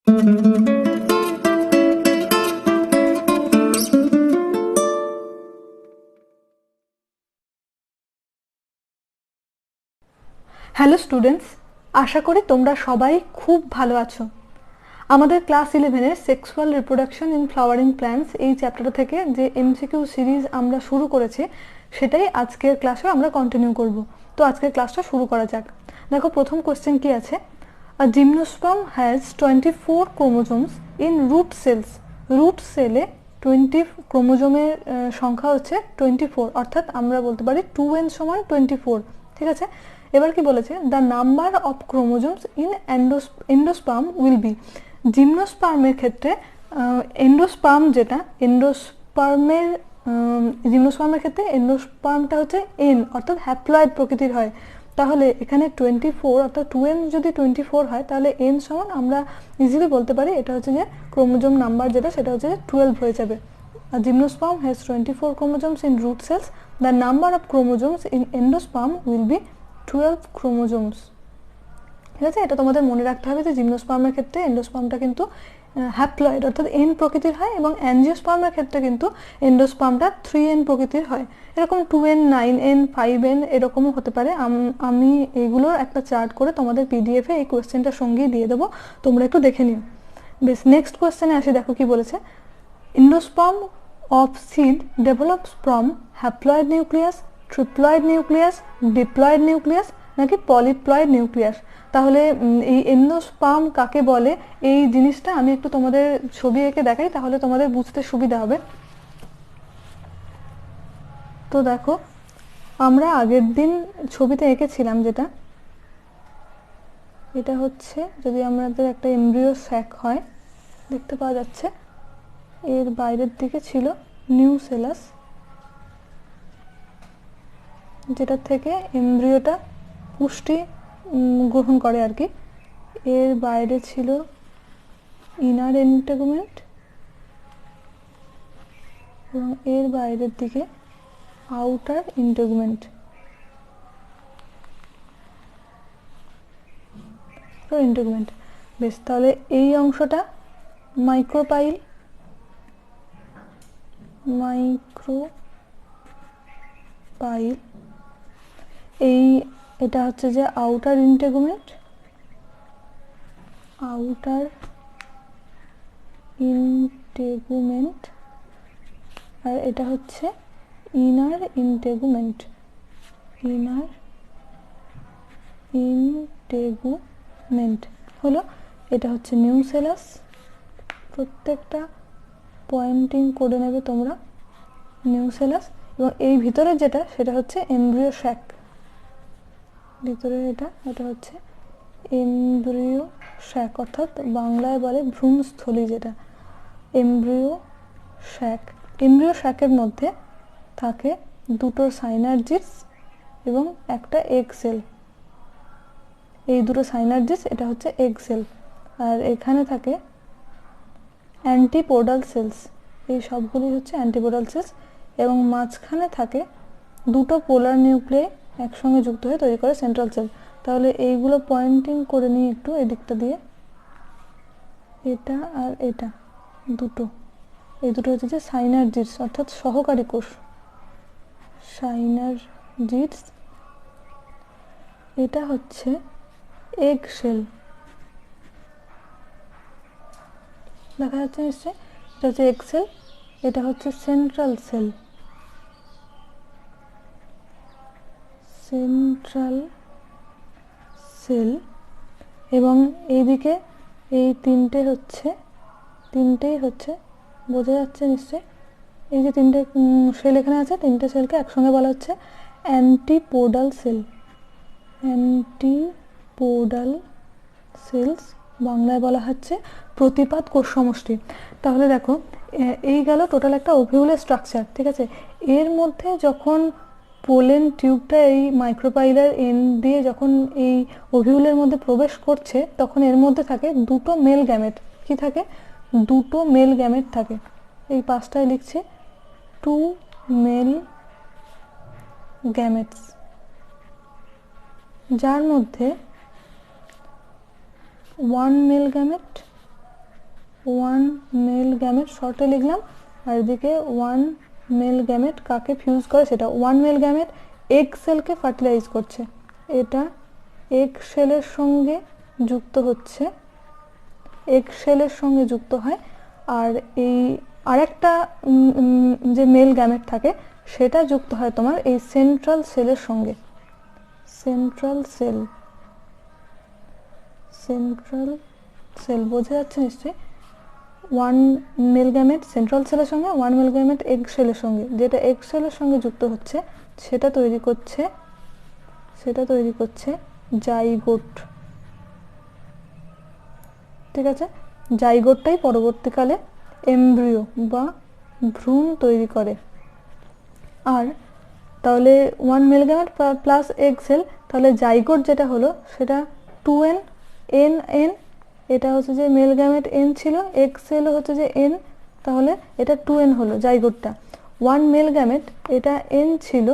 Hello students, আশা করি তোমরা সবাই খুব ভালো আছো। আমাদের ক্লাস 11-এর sexual reproduction in flowering plants এই চ্যাপ্টার থেকে যে এমসিকিউ সিরিজ আমরা শুরু করেছি সেটাই আজকের ক্লাসে আমরা কন্টিনিউ করব। তো আজকের ক্লাসটা শুরু করা যাক। দেখো প্রথম কোশ্চেন কি আছে, a gymnosperm has 24 chromosomes in root cells. Root সেলে 20 ক্রোমোজোমের সংখ্যা হচ্ছে 24, অর্থাৎ আমরা বলতে পারি 2n সমান 24। ঠিক আছে, এবার কি বলেছে, the number of chromosomes in endosperm will be. জিমনোস্পার্মের ক্ষেত্রে এন্ডোস্পার্ম যেটা, জিমনোস্পার্মের ক্ষেত্রে এন্ডোস্পার্মটা হচ্ছে এন, অর্থাৎ হ্যাপ্লয়েড প্রকৃতির হয়। তাহলে এখানে 24 অর্থাৎ 2n যদি 24 হয় তাহলে n সমান আমরা ইজিলি বলতে পারি এটা হচ্ছে যে ক্রোমোজোম নাম্বার যেটা সেটা হচ্ছে 12 হয়ে যাবে। Gymnosperm has 24 chromosomes in root cells. The number of chromosomes in endosperm will be 12 chromosomes. ঠিক আছে, এটা তোমাদের মনে রাখতে হবে যে জিমনোস্পার্মের ক্ষেত্রে এন্ডোস্পার্মটা কিন্তু হ্যাপ্লয়েড অর্থাৎ এন প্রকৃতির হয়, এবং অ্যাঞ্জিওস্পার্মের ক্ষেত্রে কিন্তু এন্ডোস্পার্মটা 3n প্রকৃতির হয়। এরকম 2n, 9n, 5n এরকমও হতে পারে। আমি এইগুলোর একটা চার্ট করে তোমাদের পিডিএফে এই কোয়েশ্চেনটার সঙ্গেই দিয়ে দেবো, তোমরা একটু দেখে নিও। বেশ, নেক্সট কোয়েশ্চেনে আসি। দেখো কি বলেছে, endosperm of seed develops from haploid nucleus, triploid nucleus, diploid nucleus নাকি পলিপ্লয়েড নিউক্লিয়াস। তাহলে এই এন্ডোস্পার্ম কাকে বলে এই জিনিসটা আমি একটু তোমাদের ছবি এঁকে দেখাই, তাহলে তোমাদের বুঝতে সুবিধা হবে। তো দেখো আমরা আগের দিন ছবিতে এঁকেছিলাম যেটা, এটা হচ্ছে যদি আমাদের একটা এমব্রিও স্যাক হয়, দেখতে পাওয়া যাচ্ছে এর বাইরের দিকে ছিল নিউসেলাস, যেটা থেকে এমব্রিওটা পুষ্টি গ্রহণ করে আর কি। এর বাইরে ছিল ইনার ইন্টেগুমেন্ট এবং এর বাইরের দিকে আউটার ইন্টেগুমেন্ট। বেশ, তাহলে এই অংশটা মাইক্রোপাইল, এটা হচ্ছে যে আউটার ইন্টেগুমেন্ট, আর এটা হচ্ছে ইনার ইন্টেগুমেন্ট। হলো, এটা হচ্ছে নিউসেলাস। প্রত্যেকটা পয়েন্টিং করে নেবে তোমরা নিউসেলাস, এবং এই ভিতরে যেটা সেটা হচ্ছে এমব্রিও শ্যাক। ভিতরে এটা হচ্ছে এমব্রিও শ্যাক, অর্থাৎ বাংলায় বলে ভ্রূণস্থলী, যেটা এমব্রিও শ্যাক। এমব্রিও শ্যাকের মধ্যে থাকে দুটো সাইনার্জিস এবং একটা এগ সেল। এই দুটো সাইনার্জিস, এটা হচ্ছে এগ সেল। আর এখানে থাকে অ্যান্টিপোডাল সেলস, এই সবগুলি হচ্ছে অ্যান্টিপোডাল সেলস, এবং মাঝখানে থাকে দুটো পোলার নিউক্লিয়াই একসঙ্গে যুক্ত হয়ে তৈরি করে সেন্ট্রাল সেল। তাহলে এইগুলো পয়েন্টিং করে নিই একটু এদিকটা দিয়ে, এটা আর এটা দুটো, এই দুটো হচ্ছে যে সাইনার্জিডস অর্থাৎ সহকারী কোষ। সাইনার্জিডস, এটা হচ্ছে এগ সেল, দেখা যাচ্ছে নিশ্চয়ই, এটা হচ্ছে এগ সেল, এটা হচ্ছে সেন্ট্রাল সেল। এবং এইদিকে এই তিনটেই হচ্ছে বোঝা যাচ্ছে নিশ্চয়ই, এই যে তিনটে সেল এখানে আছে, তিনটে সেলকে একসঙ্গে বলা হচ্ছে অ্যান্টিপোডাল সেল। অ্যান্টিপোডাল সেলস বাংলায় বলা হচ্ছে প্রতিপাদ কোষ সমষ্টি। তাহলে দেখো এই গেল টোটাল একটা ওভিউলের স্ট্রাকচার। ঠিক আছে, এর মধ্যে যখন পোলেন টিউবটা এই মাইক্রোপাইলার এন্ড দিয়ে যখন এই ওভিউলের মধ্যে প্রবেশ করছে, তখন এর মধ্যে থাকে দুটো মেল গ্যামেট। কি থাকে? দুটো মেল গ্যামেট থাকে। এই পাঁচটায় লিখছে 2 মেল গ্যামেটস, যার মধ্যে 1 male gamete one male gamete শর্টে লিখলাম, আর এদিকে ওয়ান মেল গ্যামেট কাকে ফিউজ করে সেটা। ওয়ান মেল গ্যামেট এগ সেলকে ফার্টিলাইজ করছে, এটা এগ সেলের সঙ্গে যুক্ত হচ্ছে, এগ সেলের সঙ্গে যুক্ত হয়। আর এই আরেকটা যে মেল গ্যামেট থাকে সেটা যুক্ত হয় তোমার এই সেন্ট্রাল সেলের সঙ্গে। সেন্ট্রাল সেল, সেন্ট্রাল সেল বোঝা যাচ্ছে নিশ্চয়ই। ওয়ান মেল গ্যামেট সেন্ট্রাল সেলের সঙ্গে, ওয়ান মেল গ্যামেট এগ সেলের সঙ্গে, যেটা এগ সেলের সঙ্গে যুক্ত হচ্ছে সেটা তৈরি করছে জাইগোট। ঠিক আছে, জাইগোটটাই পরবর্তীকালে এমব্রিও বা ভ্রূণ তৈরি করে। আর তাহলে one male gamete plus egg cell, তাহলে জাইগোট যেটা হলো সেটা 2n, n, এটা হচ্ছে যে মেল গ্যামেট n ছিল, এগ সেলও হচ্ছে যে n, তাহলে এটা 2n হলো জাইগোটটা। ওয়ান মেল গ্যামেট এটা n ছিল,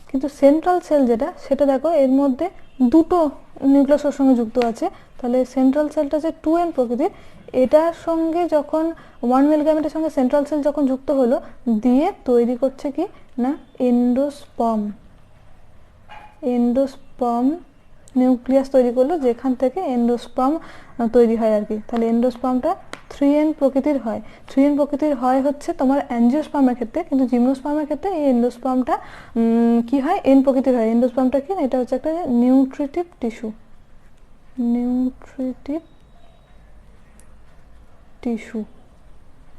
কিন্তু সেন্ট্রাল সেল যেটা সেটা দেখো এর মধ্যে দুটো নিউক্লিয়াসের সঙ্গে যুক্ত আছে, তাহলে সেন্ট্রাল সেলটা যে 2n প্রকৃতির, এটার সঙ্গে যখন ওয়ান মেল গ্যামেটের সঙ্গে সেন্ট্রাল সেল যখন যুক্ত হলো দিয়ে তৈরি করছে কি না এন্ডোস্পার্ম। এন্ডোস্পার্ম নিউক্লিয়াস তৈরি করলো, যেখান থেকে এন্ডোস্পার্ম তৈরি হয় আর কি। তাহলে এন্ডোস্পার্মটা 3n প্রকৃতির হয়। 3n প্রকৃতির হয় হচ্ছে তোমার অ্যাঞ্জিওস্পার্মের ক্ষেত্রে, কিন্তু জিমনোস্পার্মের ক্ষেত্রে এই এন্ডোস্পার্মটা কি হয় n প্রকৃতির হয়। এন্ডোস্পার্মটা কি, এটা হচ্ছে একটা নিউট্রিটিভ টিস্যু, নিউট্রিটিভ টিস্যু।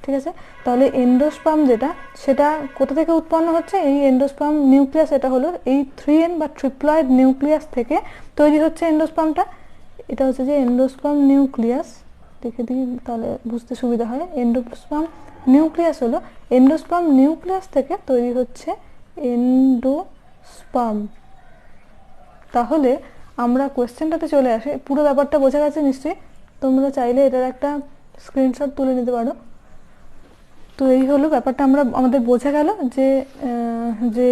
ঠিক আছে, তাহলে এন্ডোস্পার্ম যেটা সেটা কোথা থেকে উৎপন্ন হচ্ছে, এই এন্ডোস্পার্ম নিউক্লিয়াস এটা হলো এই 3n বা ট্রিপ্লয়েড নিউক্লিয়াস থেকে তৈরি হচ্ছে এন্ডোস্পার্মটা। এটা হচ্ছে যে এন্ডোস্পার্ম নিউক্লিয়াস, দেখে দিই তাহলে বুঝতে সুবিধা হয়। এন্ডোস্পার্ম নিউক্লিয়াস হলো, এন্ডোস্পার্ম নিউক্লিয়াস থেকে তৈরি হচ্ছে এন্ডোস্পার্ম। তাহলে আমরা কোয়েশ্চেনটাতে চলে আসি, পুরো ব্যাপারটা বোঝা গেছে নিশ্চয়ই। তোমরা চাইলে এটার একটা স্ক্রিনশট তুলে নিতে পারো। তো এই হলো ব্যাপারটা, আমাদের বোঝা গেল যে যে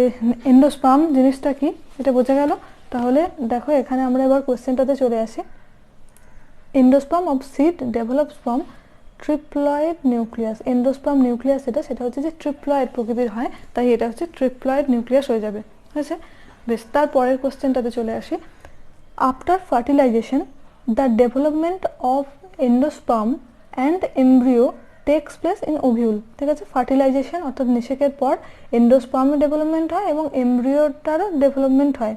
এন্ডোস্পার্ম জিনিসটা কি, এটা বোঝা গেল। তাহলে দেখো এখানে আমরা এবার কোয়েশ্চেনটাতে চলে আসি। Endosperm of seed develops from triploid nucleus. Endosperm nucleus সেটা হচ্ছে যে ট্রিপ্লয়েড প্রকৃতির হয়, তাই এটা হচ্ছে ট্রিপ্লয়েড নিউক্লিয়াস হয়ে যাবে। হয়েছে, বেশ। তারপরের কোয়েশ্চেনটাতে চলে আসি। After fertilisation the development of endosperm and embryo takes place in ovule. ঠিক আছে, ফার্টিলাইজেশন অর্থাৎ নিষেকের পর এন্ডোস্পার্মের ডেভেলপমেন্ট হয় এবং এমব্রিওটারও ডেভেলপমেন্ট হয়।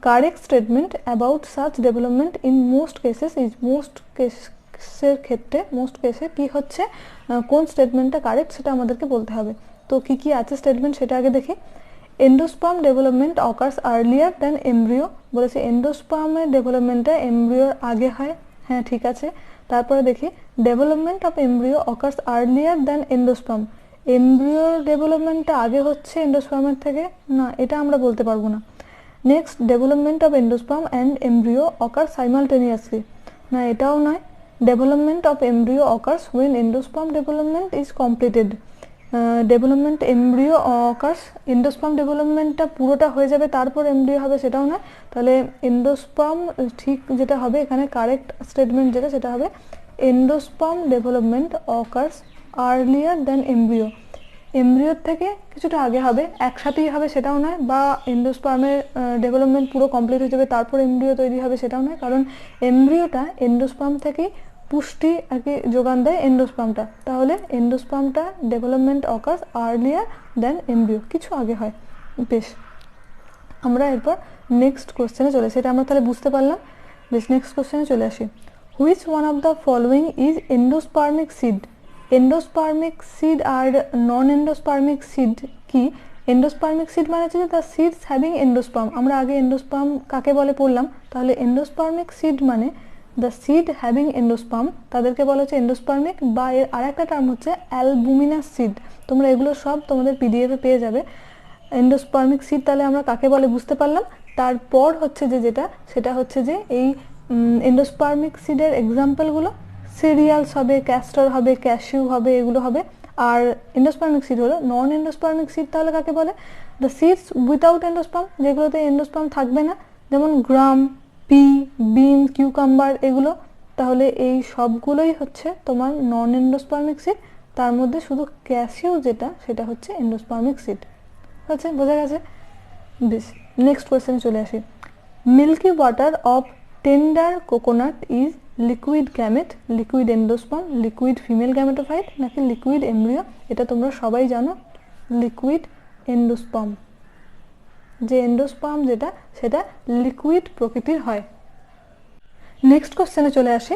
Correct statement about such development in most cases is, most কেসের ক্ষেত্রে মোস্ট কেসে কি হচ্ছে, কোন স্টেটমেন্টটা কারেক্ট সেটা আমাদেরকে বলতে হবে। তো কি কি আছে স্টেটমেন্ট সেটা আগে দেখি। Endosperm development occurs earlier than embryo, বলেছে এন্ডোস্পার্মের ডেভেলপমেন্টটা এমব্রিওর আগে হয়, হ্যাঁ ঠিক আছে। তারপরে দেখি development of embryo occurs earlier than endosperm, এমব্রিওর ডেভেলপমেন্টটা আগে হচ্ছে এন্ডোস্পার্মের থেকে, না এটা আমরা বলতে পারবো না। Next development of endosperm and embryo occur simultaneously, না এটাও নয়। Development of embryo occurs when endosperm development is completed, development embryo occurs, endosperm ডেভেলপমেন্টটা পুরোটা হয়ে যাবে তারপর এমব্রিও হবে সেটাও নয়। তাহলে এন্ডোস্পার্ম ঠিক যেটা হবে এখানে কারেক্ট স্টেটমেন্ট যেটা সেটা হবে endosperm development occurs earlier than embryo, এমব্রিওর থেকে কিছুটা আগে হবে, একসাথেই হবে সেটাও নয়, বা এন্ডোস্পার্মের ডেভেলপমেন্ট পুরো কমপ্লিট হয়ে যাবে তারপর এমব্রিও তৈরি হবে সেটাও নয়, কারণ এমব্রিওটা এন্ডোস্পার্ম থেকেই পুষ্টি আর কি যোগান দেয় এন্ডোস্পার্মটা। তাহলে এন্ডোস্পার্মটা development occurs earlier than embryo, কিছু আগে হয়। বেশ, আমরা এরপর নেক্সট কোশ্চেনে চলে আসি, এটা আমরা তাহলে বুঝতে পারলাম। বেশ, নেক্সট কোশ্চেনে চলে আসি। Which one of the following is endospermic seed. Endospermic seed আর নন এন্ডোস্পার্মিক সিড কি? এন্ডোস্পার্মিক সিড মানে হচ্ছে দ্য সিডস হ্যাভিং এন্ডোস্পার্ম, আমরা আগে এন্ডোস্পার্ম কাকে বলে পড়লাম। তাহলে এন্ডোস্পার্মিক সিড মানে দ্য সিড হ্যাভিং এন্ডোস্পার্ম, তাদেরকে বলা হচ্ছে এন্ডোস্পার্মিক, বা এর আরেকটা টার্ম হচ্ছে অ্যালবুমিনাস সিড। তোমরা এগুলো সব তোমাদের পিডিএফে পেয়ে যাবে। এন্ডোস্পার্মিক সিড তাহলে আমরা কাকে বলে বুঝতে পারলাম। তারপর হচ্ছে যে যেটা সেটা হচ্ছে যে এই এন্ডোস্পার্মিক সিডের এক্সাম্পলগুলো সিরিয়ালস হবে, ক্যাস্টর হবে, ক্যাশিউ হবে, এগুলো হবে। আর এন্ডোস্পার্মিক সিড হলো নন এন্ডোস্পার্মিক সিড, তাহলে কাকে বলে? দ্য সিডস উইথাউট এন্ডোস্পার্ম, যেগুলোতে এন্ডোস্পার্ম থাকবে না, যেমন গ্রাম, পি, বিন, কিউকাম্বার এগুলো। তাহলে এই সবগুলোই হচ্ছে তোমার নন এন্ডোস্পার্মিক সিড, তার মধ্যে শুধু ক্যাসিউ যেটা সেটা হচ্ছে এন্ডোস্পার্মিক সিড। হচ্ছে, বোঝা গেছে? বেশ, নেক্সট কোয়েশ্চেনে চলে আসি। Milky water of tender coconut is liquid gamete, liquid endosperm, liquid female gametophyte নাকি লিকুইড এমব্রিও? এটা তোমরা সবাই জানো, লিকুইড এন্ডোস্পার্ম। যে এন্ডোস্পার্ম যেটা সেটা লিকুইড প্রকৃতির হয়। নেক্সট কোশ্চেনে চলে আসি।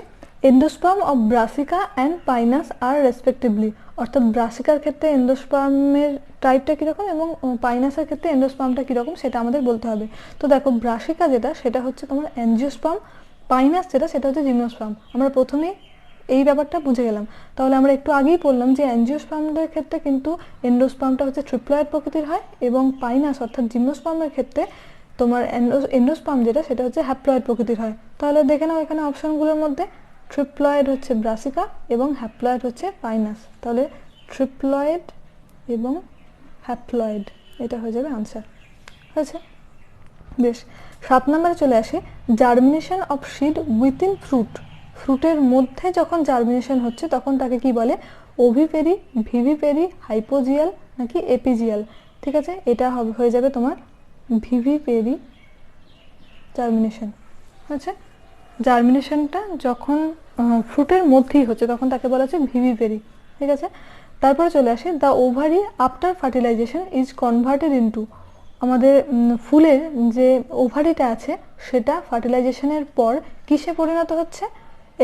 Endosperm of Brassica and Pinus are respectively, অর্থাৎ ব্রাসিকার ক্ষেত্রে এন্ডোস্পার্মের টাইপটা কীরকম এবং পাইনাসের ক্ষেত্রে এন্ডোস্পার্মটা কীরকম সেটা আমাদের বলতে হবে। তো দেখো, ব্রাসিকা যেটা সেটা হচ্ছে তোমার অ্যাঞ্জিওস্পার্ম, পাইনাস যেটা সেটা হচ্ছে জিমনোস্পার্ম। আমরা প্রথমেই এই ব্যাপারটা বুঝে গেলাম। তাহলে আমরা একটু আগেই বললাম যে অ্যাঞ্জিওস্পার্মদের ক্ষেত্রে কিন্তু এন্ডোস্পার্মটা হচ্ছে ট্রিপ্লয়েড প্রকৃতির হয়, এবং পাইনাস অর্থাৎ জিমনোস্পার্মের ক্ষেত্রে তোমার এন্ডোস্পার্ম যেটা সেটা হচ্ছে হ্যাপ্লয়েড প্রকৃতির হয়। তাহলে দেখে নাও এখানে অপশনগুলোর মধ্যে ট্রিপ্লয়েড হচ্ছে ব্রাসিকা এবং হ্যাপ্লয়েড হচ্ছে পাইনাস। তাহলে ট্রিপ্লয়েড এবং হ্যাপ্লয়েড এটা হয়ে যাবে আনসার। হয়েছে? বেশ, 7 নম্বরে চলে আসি। Germination of seed within fruit, ফ্রুটের মধ্যে যখন জার্মিনেশন হচ্ছে তখন তাকে কি বলে? ওভিপেরি, ভিভিপেরি, হাইপোজিয়াল নাকি এপিজিয়াল? ঠিক আছে, এটা হয়ে যাবে তোমার ভিভিপেরি জার্মিনেশন। আচ্ছা, জার্মিনেশনটা যখন ফ্রুটের মধ্যেই হচ্ছে তখন তাকে বলা হচ্ছে ভিভিপেরি। ঠিক আছে, তারপরে চলে আসে the ovary after fertilisation is converted into, আমাদের ফুলের যে ওভারিটা আছে সেটা ফার্টিলাইজেশনের পর কিসে পরিণত হচ্ছে?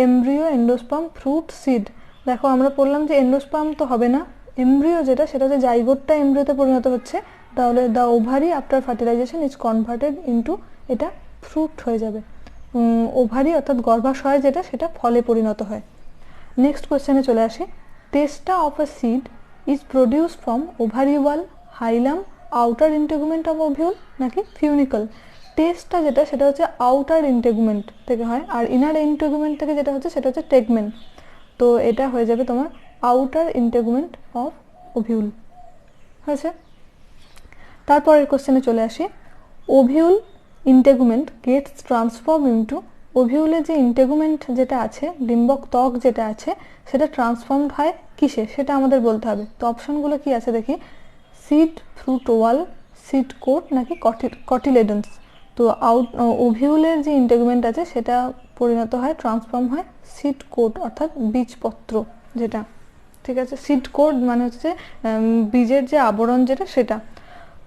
Embryo, endosperm, fruit, seed. দেখো আমরা বললাম যে এন্ডোস্পার্ম তো হবে না, এমব্রিও যেটা সেটা হচ্ছে জাইগোটটা এমব্রিওতে পরিণত হচ্ছে। তাহলে the ovary after fertilisation is converted into, এটা ফ্রুট হয়ে যাবে। ওভারি অর্থাৎ গর্ভাশয় যেটা সেটা ফলে পরিণত হয়। নেক্সট কোয়েশ্চেনে চলে আসি। Testa of a seed is produced from ovary wall, hilum, outer integument of ovule নাকি ফিউনিকল? টেস্টটা যেটা সেটা হচ্ছে আউটার ইন্টেগুমেন্ট থেকে হয়, আর ইনার ইন্টেগুমেন্ট থেকে যেটা হচ্ছে সেটা হচ্ছে টেগমেন। তো এটা হয়ে যাবে তোমার আউটার ইন্টেগুমেন্ট অফ ওভিউল। হয়েছে? তারপরের কোশ্চেনে চলে আসি। ওভিউল ইন্টেগুমেন্ট গেটস ট্রান্সফর্ম ইন্টু, ওভিউলের যে ইন্টেগুমেন্ট যেটা আছে, ডিম্বক ত্বক যেটা আছে সেটা ট্রান্সফর্ম হয় কিসে সেটা আমাদের বলতে হবে। তো অপশনগুলো কি আছে দেখি। Seed, fruit wall, seed coat নাকি কটিলেডন্স? তো ওভিউলের যে ইন্টেগুমেন্ট আছে সেটা পরিণত হয়, ট্রান্সফর্ম হয় সিড কোট অর্থাৎ বীজপত্র যেটা। ঠিক আছে, সিড কোট মানে হচ্ছে বীজের যে আবরণ যেটা সেটা।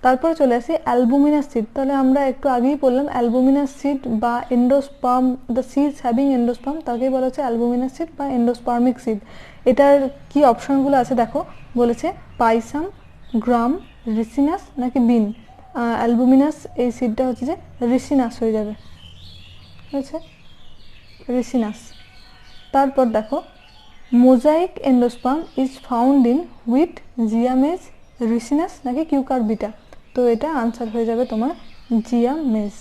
তারপরে চলে আসি অ্যালবুমিনাস সিড। তাহলে আমরা একটু আগেই বললাম অ্যালবুমিনাস সিড বা endosperm, the seeds having endosperm, তাকেই বলা হচ্ছে অ্যালবুমিনাস সিড বা এন্ডোস্পার্মিক সিড। এটার কি অপশনগুলো আছে দেখো, বলেছে পাইসাম, গ্রাম, রিসিনাস নাকি বিন? অ্যালবুমিনাস এই সিডটা হচ্ছে যে রিসিনাস হয়ে যাবে। হয়েছে, রিসিনাস। তারপর দেখো mosaic endosperm is found in wheat, Zea mays, Ricinus নাকি কিউকারবিটা? তো এটা আনসার হয়ে যাবে তোমার জিয়ামেজ।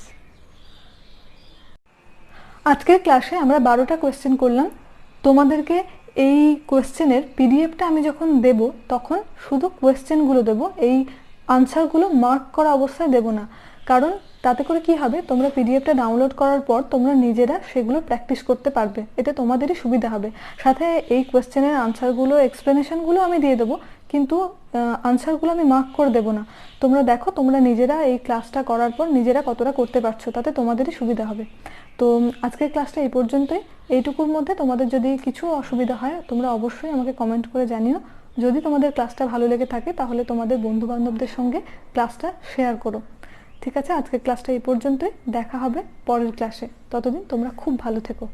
আজকের ক্লাসে আমরা 12টা কোয়েশ্চেন করলাম। তোমাদেরকে এই কোয়েশ্চেনের পিডিএফটা আমি যখন দেব তখন শুধু কোয়েশ্চেনগুলো দেব, এই আনসারগুলো মার্ক করা অবস্থায় দেব না। কারণ তাতে করে কি হবে, তোমরা পিডিএফটা ডাউনলোড করার পর তোমরা নিজেরা সেগুলো প্র্যাকটিস করতে পারবে, এতে তোমাদেরই সুবিধা হবে। সাথে এই কোয়েশ্চেনের আনসারগুলো, এক্সপ্লেনেশনগুলো আমি দিয়ে দেবো, কিন্তু আনসারগুলো আমি মার্ক করে দেবো না। তোমরা দেখো তোমরা নিজেরা এই ক্লাসটা করার পর নিজেরা কতটা করতে পারছো, তাতে তোমাদেরই সুবিধা হবে। তো আজকের ক্লাসটা এই পর্যন্তই। এইটুকুর মধ্যে তোমাদের যদি কিছু অসুবিধা হয় তোমরা অবশ্যই আমাকে কমেন্ট করে জানিও। যদি তোমাদের ক্লাসটা ভালো লেগে থাকে তাহলে তোমাদের বন্ধুবান্ধবদের সঙ্গে ক্লাসটা শেয়ার করো। ঠিক আছে, আজকের ক্লাসটা এই পর্যন্তই। দেখা হবে পরের ক্লাসে। ততদিন তোমরা খুব ভালো থেকো।